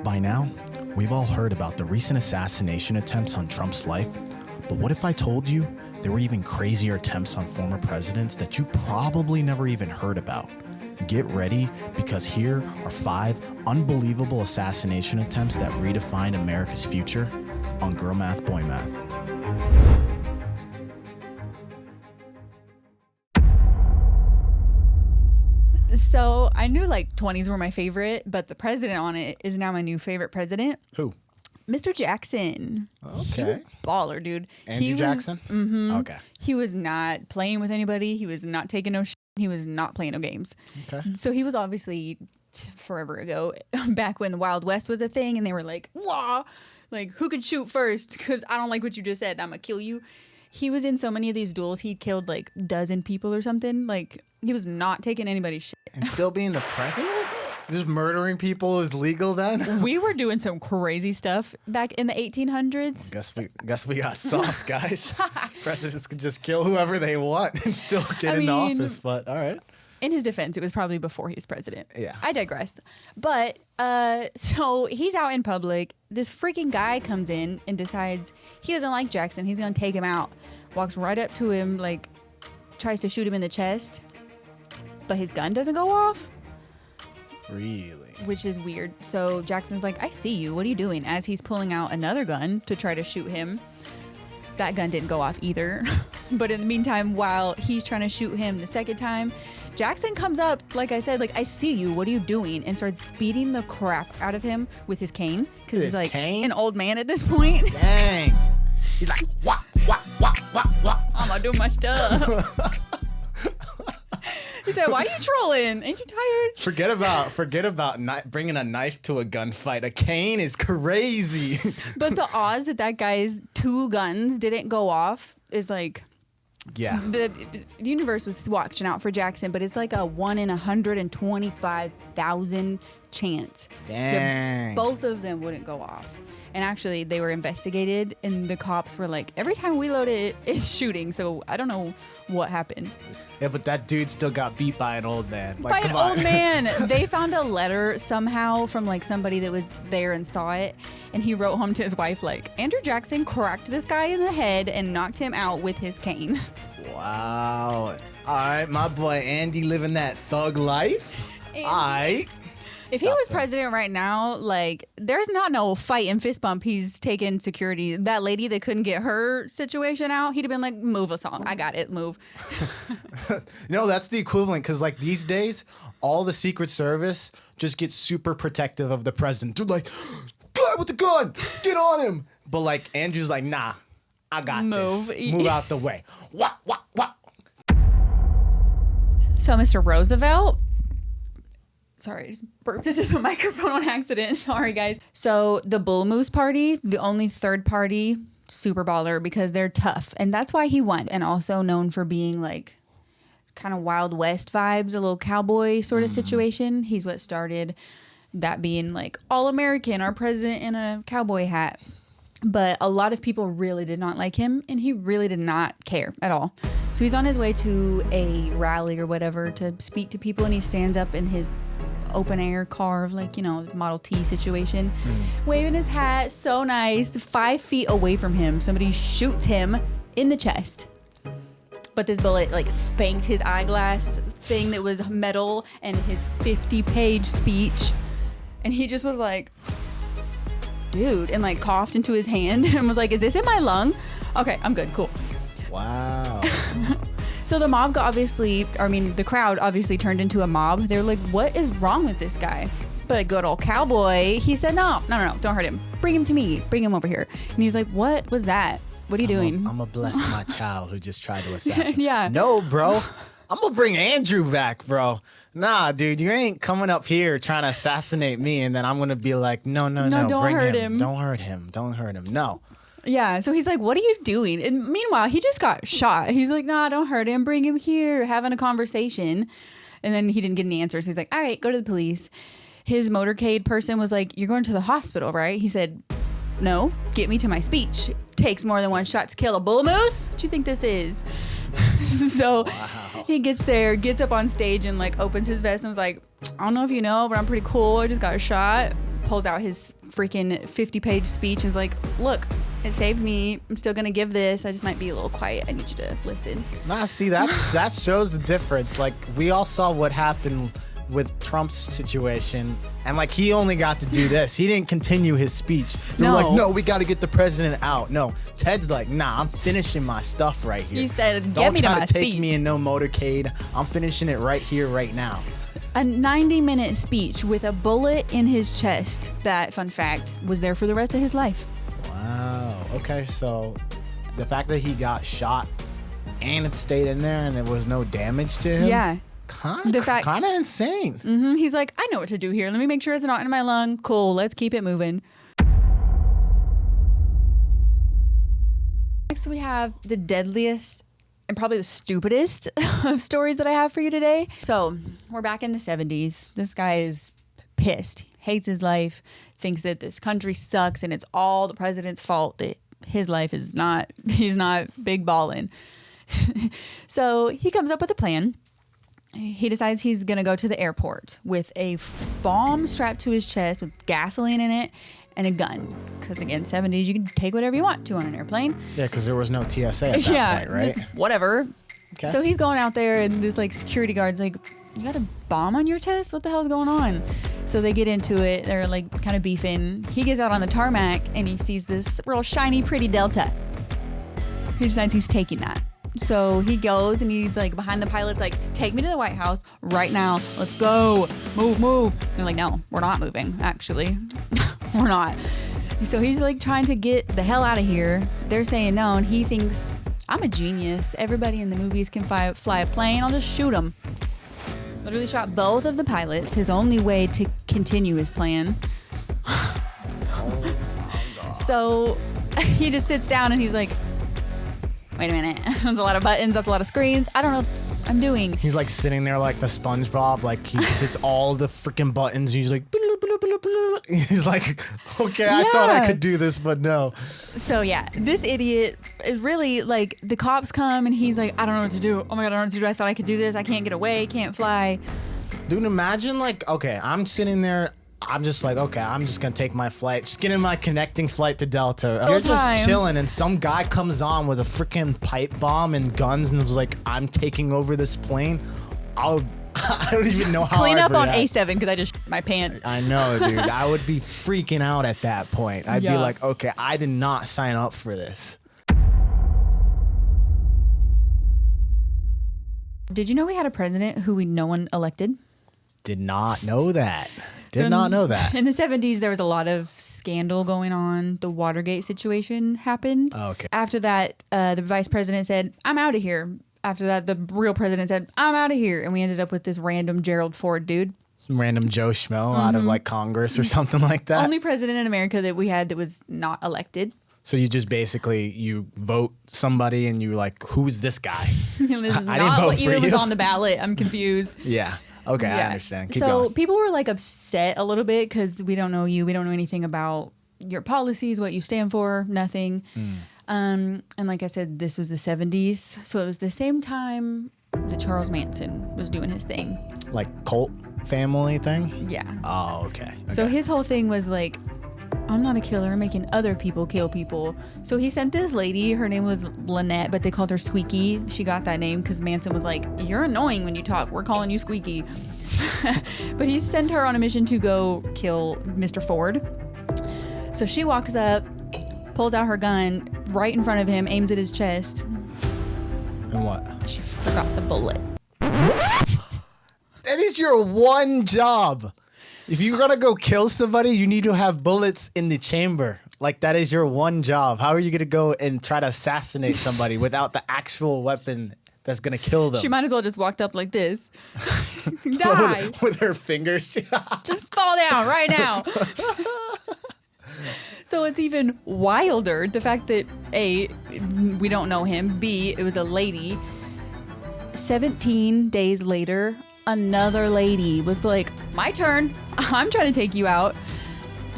By now, we've all heard about the recent assassination attempts on Trump's life, but what if I told you there were even crazier attempts on former presidents that you probably never even heard about? Get ready, because here are 5 unbelievable assassination attempts that redefined America's future on Girl Math, Boy Math. So I knew like 20s were my favorite, but the president on it is now my new favorite president. Who? Mr. Jackson. Okay. He was baller, dude. Andrew Jackson? Okay. He was not playing with anybody. He was not taking no shit. He was not playing no games. Okay. So he was obviously forever ago, back when the Wild West was a thing, and they were like, "Wah, like who could shoot first? Because I don't like what you just said. I'm gonna kill you." He was in so many of these duels. He killed like a dozen people or something. Like he was not taking anybody's shit. And still being the president? Just murdering people is legal then? We were doing some crazy stuff back in the 1800s. Guess we got soft, guys. Presidents could just kill whoever they want and still get in office, but all right. In his defense, it was probably before he was president. Yeah. I digress. But so he's out in public. This freaking guy comes in and decides he doesn't like Jackson. He's going to take him out. Walks right up to him, like tries to shoot him in the chest. But his gun doesn't go off. Really? Which is weird. So Jackson's like, "I see you. What are you doing?" As he's pulling out another gun to try to shoot him. That gun didn't go off either. But in the meantime, while he's trying to shoot him the second time, Jackson comes up, like I said, like, "I see you. What are you doing?" And starts beating the crap out of him with his cane. Because he's like an old man at this point. Dang. He's like, wah, wah, wah, wah, wah. I'm going to do my stuff. He said, "Why are you trolling? Ain't you tired?" Forget about bringing a knife to a gunfight. A cane is crazy. But the odds that guy's 2 guns didn't go off is like, yeah. The universe was watching out for Jackson, but it's like a 1 in 125,000 chance. Dang. That both of them wouldn't go off. And actually, they were investigated, and the cops were like, "Every time we load it, it's shooting." So I don't know what happened. Yeah, but that dude still got beat by an old man. By an old man. They found a letter somehow from like somebody that was there and saw it. And he wrote home to his wife like, "Andrew Jackson cracked this guy in the head and knocked him out with his cane." Wow. All right, my boy Andy living that thug life. All right. If he was president right now, like, there's not no fight and fist bump. He's taking security. That lady that couldn't get her situation out, he'd have been like, "Move us all. I got it. Move." No, that's the equivalent, because like these days, all the Secret Service just gets super protective of the president. They're like, "Guy with the gun, get on him." But like Andrew's like, "Nah, I got this. Move out the way." Wah, wah, wah. So Mr. Roosevelt. Sorry, I just burped into the microphone on accident. Sorry, guys. So the Bull Moose Party, the only third party, super baller because they're tough. And that's why he won. And also known for being like kind of Wild West vibes, a little cowboy sort of situation. He's what started that being like all American, our president in a cowboy hat. But a lot of people really did not like him, and he really did not care at all. So he's on his way to a rally or whatever to speak to people, and he stands up in his open air car of like, you know, Model T situation, waving his hat, so nice. 5 feet away from him, somebody shoots him in the chest. But this bullet like spanked his eyeglass thing that was metal and his 50-page speech. And he just was like, "Dude," and like coughed into his hand and was like, "Is this in my lung? Okay, I'm good, cool." Wow. So the the crowd obviously turned into a mob. They were like, "What is wrong with this guy?" But a good old cowboy, he said, no, don't hurt him. Bring him to me. Bring him over here. And he's like, "What was that? What are you doing?" I'm going to bless my child who just tried to assassinate. Yeah. No, bro. I'm going to bring Andrew back, bro. Nah, dude, you ain't coming up here trying to assassinate me, and then I'm going to be like, no, don't bring hurt him. him. Don't hurt him. Don't hurt him. No. Yeah, so he's like, "What are you doing?" And meanwhile, he just got shot. He's like, "Nah, don't hurt him. Bring him here." Having a conversation. And then he didn't get any answers. He's like, "All right, go to the police." His motorcade person was like, "You're going to the hospital, right?" He said, "No, get me to my speech. Takes more than one shot to kill a bull moose. What do you think this is?" So he gets there, gets up on stage and like opens his vest and was like, "I don't know if you know, but I'm pretty cool. I just got shot." pulls out his freaking 50-page speech. Is like, look, it saved me. I'm still gonna give this. I just might be a little quiet. I need you to listen. Nah, see, that shows the difference. Like, we all saw what happened with Trump's situation, and like, he only got to do this. He didn't continue his speech. They're like, no, we got to get the president out. No, Ted's like, nah, I'm finishing my stuff right here. He said, Don't get me to try my to take speech. me in no motorcade. I'm finishing it right here, right now. A 90-minute speech with a bullet in his chest that, fun fact, was there for the rest of his life. Wow. Okay, so the fact that he got shot and it stayed in there and there was no damage to him. Yeah. Kind of insane. Mm-hmm. He's like, I know what to do here. Let me make sure it's not in my lung. Cool. Let's keep it moving. Next, we have the deadliest and probably the stupidest of stories that I have for you today. So we're back in the 70s. This guy is pissed, hates his life, thinks that this country sucks and it's all the president's fault that his life is not, he's not big ballin'. So he comes up with a plan. He decides he's going to go to the airport with a bomb strapped to his chest with gasoline in it and a gun. Because again, 70s, you can take whatever you want to on an airplane. Yeah, because there was no TSA at that point, right? Just whatever. Okay. So he's going out there and this like security guard's like, you got a bomb on your chest? What the hell's going on? So they get into it. They're like kind of beefing. He gets out on the tarmac and he sees this real shiny, pretty Delta. He decides he's taking that. So he goes and he's like behind the pilot's like, take me to the White House right now. Let's go. Move. And they're like, no, we're not moving, actually. We're not. So he's like trying to get the hell out of here. They're saying no, and he thinks, I'm a genius. Everybody in the movies can fly a plane. I'll just shoot him. Literally shot both of the pilots, his only way to continue his plan. So he just sits down and he's like, wait a minute. That's a lot of buttons. That's a lot of screens. I don't know what I'm doing. He's like sitting there like the SpongeBob. Like he hits all the freaking buttons. He's like, blah, blah, blah, blah. He's like, okay, I thought I could do this, but no. So yeah, this idiot is really like, the cops come and he's like, I don't know what to do. Oh my God, I don't know what to do. I thought I could do this. I can't get away. Can't fly. Dude, imagine like, okay, I'm sitting there. I'm just like, okay, I'm just gonna take my flight. Just get in my connecting flight to Delta. You're just chilling, and some guy comes on with a freaking pipe bomb and guns, and is like, I'm taking over this plane. I don't even know how. Clean I'd up on react. A7 because I just shit my pants. I know, dude. I would be freaking out at that point. I'd be like, okay, I did not sign up for this. Did you know we had a president who no one elected? Did not know that. Did not know that. In the 70s, there was a lot of scandal going on. The Watergate situation happened. Oh, okay. After that, the vice president said, I'm out of here. After that, the real president said, I'm out of here. And we ended up with this random Gerald Ford dude. Some random Joe Schmo out of like Congress or something like that. Only president in America that we had that was not elected. So you just basically, you vote somebody and you're like, who's this guy? This is I didn't not vote what for even was you. on the ballot. I'm confused. Yeah. Okay, I Yeah. understand. Keep So going. people were like upset a little bit because we don't know you. We don't know anything about your policies, what you stand for, nothing. And like I said, this was the 70s. So it was the same time that Charles Manson was doing his thing. Like cult family thing? Yeah. Oh, okay. So his whole thing was like, I'm not a killer, I'm making other people kill people. So he sent this lady, her name was Lynette, but they called her Squeaky. She got that name because Manson was like, you're annoying when you talk, we're calling you Squeaky. But he sent her on a mission to go kill Mr. Ford. So she walks up, pulls out her gun right in front of him, aims at his chest. And what? She forgot the bullet. That is your one job. If you're gonna go kill somebody, you need to have bullets in the chamber. Like, that is your one job. How are you gonna go and try to assassinate somebody without the actual weapon that's gonna kill them? She might as well just walked up like this. Die. with her fingers. Just fall down right now. So it's even wilder, the fact that A, we don't know him, B, it was a lady. 17 days later, another lady was like, my turn, I'm trying to take you out.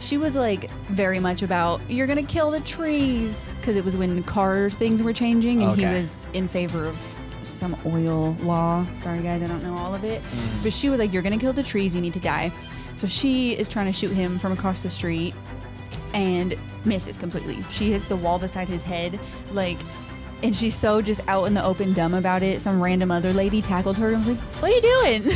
She was like very much about, you're gonna kill the trees, because it was when car things were changing, and he was in favor of some oil law. Sorry guys, I don't know all of it. But she was like, you're gonna kill the trees, you need to die. So she is trying to shoot him from across the street and misses completely. She hits the wall beside his head, like, and she's so just out in the open dumb about it. Some random other lady tackled her and was like, "What are you doing?"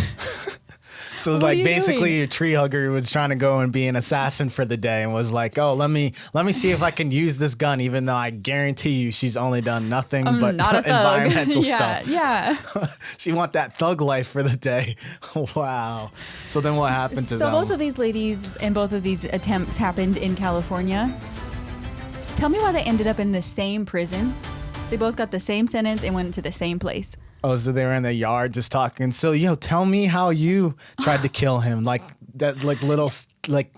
So it's like basically your tree hugger was trying to go and be an assassin for the day and was like, "Oh, let me see if I can use this gun," even though I guarantee you she's only done nothing but environmental stuff. Yeah. She want that thug life for the day. Wow. So then what happened to them? So both of these ladies and both of these attempts happened in California. Tell me why they ended up in the same prison. They both got the same sentence and went to the same place. Oh, so they were in the yard just talking. So, tell me how you tried to kill him. Like that,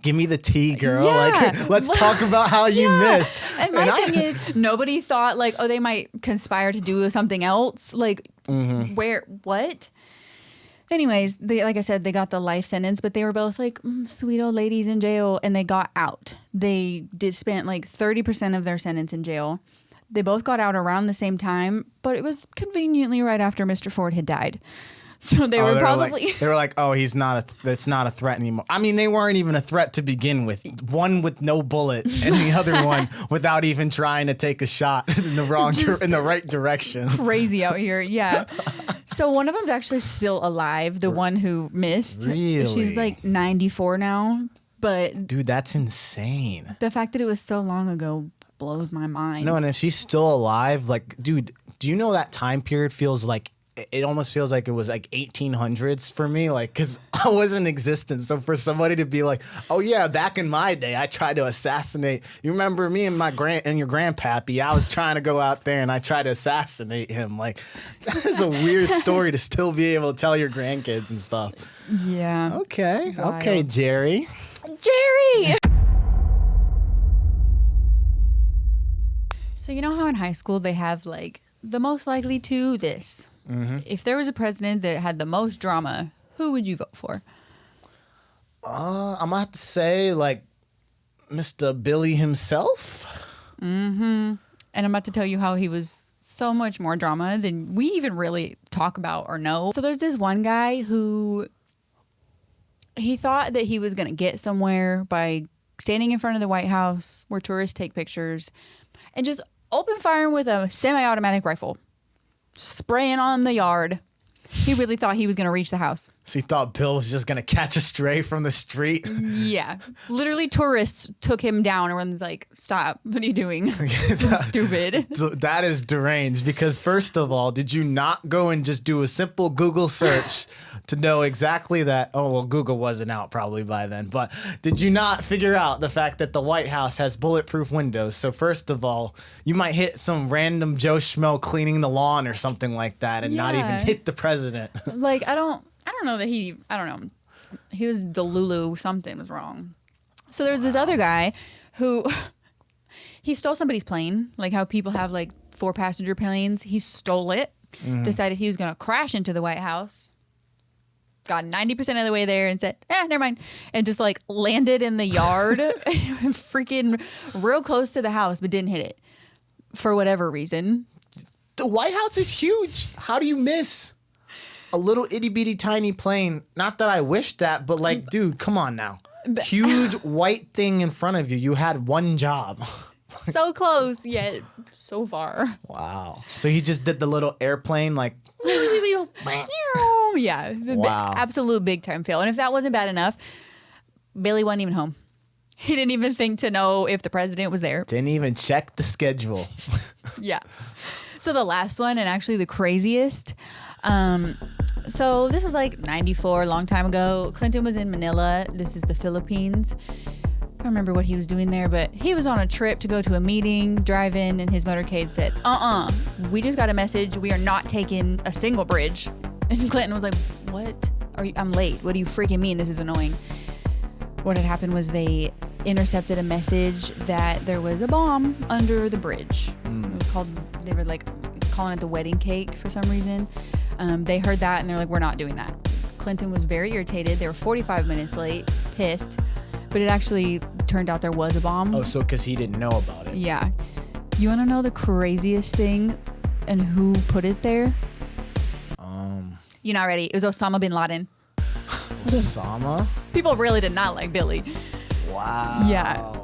give me the tea, girl. Yeah. Like, let's talk about how you missed. And my thing is, nobody thought like, oh, they might conspire to do something else. Like, what? Anyways, like I said, they got the life sentence, but they were both like sweet old ladies in jail, and they got out. They spent like 30% of their sentence in jail. They both got out around the same time, but it was conveniently right after Mr. Ford had died. So they were probably... They were like, oh, it's not a threat anymore. I mean, they weren't even a threat to begin with. One with no bullet and the other one without even trying to take a shot in the right direction. Crazy out here, yeah. So one of them's actually still alive, the one who missed. Really? She's like 94 now, but... Dude, that's insane. The fact that it was so long ago blows my mind. No, and if she's still alive, like, dude, do you know that time period feels like, it almost feels like it was like 1800s for me, like, because I was in existence. So for somebody to be like, oh yeah, back in my day, I tried to assassinate. You remember me and your grandpappy? I was trying to go out there and I tried to assassinate him. Like, that is a weird story to still be able to tell your grandkids and stuff. Yeah. Okay. Wild. Okay, Jerry. So you know how in high school they have like the most likely to this. Mm-hmm. If there was a president that had the most drama, who would you vote for? I'm gonna have to say like Mr. Billy himself. Mm-hmm. And I'm about to tell you how he was so much more drama than we even really talk about or know. So there's this one guy who he thought that he was gonna get somewhere by standing in front of the White House where tourists take pictures and just open firing with a semi-automatic rifle. Spraying on the yard. He really thought he was going to reach the house. So he thought Bill was just going to catch a stray from the street? Yeah. Literally, tourists took him down and was like, stop. What are you doing? This is stupid. That is deranged because, first of all, did you not go and just do a simple Google search to know exactly that? Oh, well, Google wasn't out probably by then. But did you not figure out the fact that the White House has bulletproof windows? So first of all, you might hit some random Joe Schmo cleaning the lawn or something like that and not even hit the president. Like, I don't know that he was Delulu. Something was wrong. So there's this other guy who he stole somebody's plane, like how people have like 4-passenger planes. He stole it, decided he was going to crash into the White House, got 90% of the way there and said, never mind. And just like landed in the yard, freaking real close to the house, but didn't hit it for whatever reason. The White House is huge. How do you miss a little itty bitty tiny plane? Not that I wish that, but like, dude, come on now. Huge white thing in front of you. You had one job. So close, yet so far. Wow. So he just did the little airplane, like. Yeah. Wow. Absolute big time fail. And if that wasn't bad enough, Billy wasn't even home. He didn't even think to know if the president was there. Didn't even check the schedule. Yeah. So the last one, and actually the craziest. So this was like 94, a long time ago. Clinton was in Manila. This is the Philippines. I don't remember what he was doing there, but he was on a trip to go to a meeting, drive in, and his motorcade said, we just got a message. We are not taking a single bridge. And Clinton was like, what? I'm late. What do you freaking mean? This is annoying. What had happened was they intercepted a message that there was a bomb under the bridge. It was called, they were like calling it the wedding cake for some reason. They heard that and they're like, we're not doing that. Clinton was very irritated. They were 45 minutes late, pissed, but it actually turned out there was a bomb. Oh, so because he didn't know about it. Yeah. You want to know the craziest thing and who put it there? You're not ready. It was Osama bin Laden. Osama? People really did not like Billy. Wow. Yeah.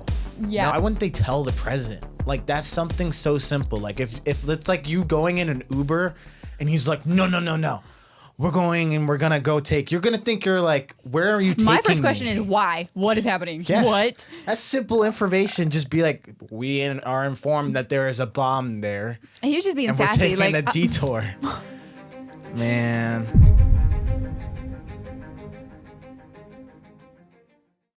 Yeah. Now, why wouldn't they tell the president? Like, that's something so simple. Like, if it's like you going in an Uber and he's like, no. We're going and we're going to go take. You're going to think you're like, where are you taking me? My first question is why? What is happening? Yes. What? That's simple information. Just be like, we are informed that there is a bomb there. He was just being And sassy. we're taking like a detour. Man.